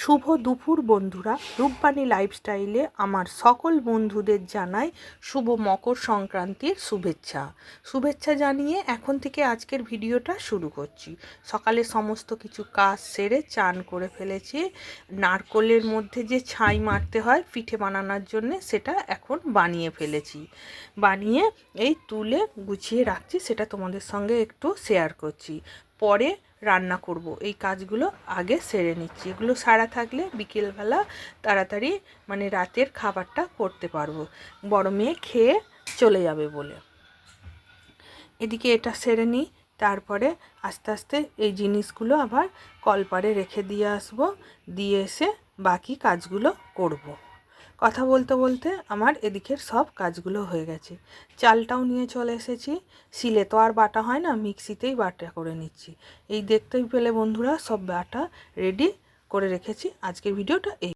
শুভ দুপুর বন্ধুরা, রূপবাণী লাইফস্টাইলে আমার সকল বন্ধুদের জানাই শুভ মকর সংক্রান্তির শুভেচ্ছা জানিয়ে এখন থেকে আজকের ভিডিওটা শুরু করছি। সকালে সমস্ত কিছু কাজ সেরে চান করে ফেলেছি। নারকোলের মধ্যে যে ছাই মারতে হয় পিঠে বানানোর জন্য, সেটা এখন বানিয়ে ফেলেছি। বানিয়ে এই তুলে গুছিয়ে রাখছি, সেটা তোমাদের সঙ্গে একটু শেয়ার করছি। পরে রান্না করব, এই কাজগুলো আগে সেরে নিচ্ছি। এগুলো সারা থাকলে বিকেলবেলা তাড়াতাড়ি রাতের খাবারটা করতে পারবো, বড় মেয়ে খেয়ে চলে যাবে বলে। এদিকে এটা সেরে নিই, তারপরে আস্তে আস্তে এই জিনিসগুলো আবার কলপারে রেখে দিয়ে আসবো, দিয়ে এসে বাকি কাজগুলো করব। কথা বলতে বলতে আমার এদিকের সব কাজগুলো হয়ে গেছে। চালটাও নিয়ে চলে এসেছি। শিলে তো আর বাটা হয় না, মিক্সিতেই বাটা করে নিচ্ছি। এই দেখতেই পেলে বন্ধুরা, সব বাটা রেডি করে রেখেছি। আজকের ভিডিওটা এই।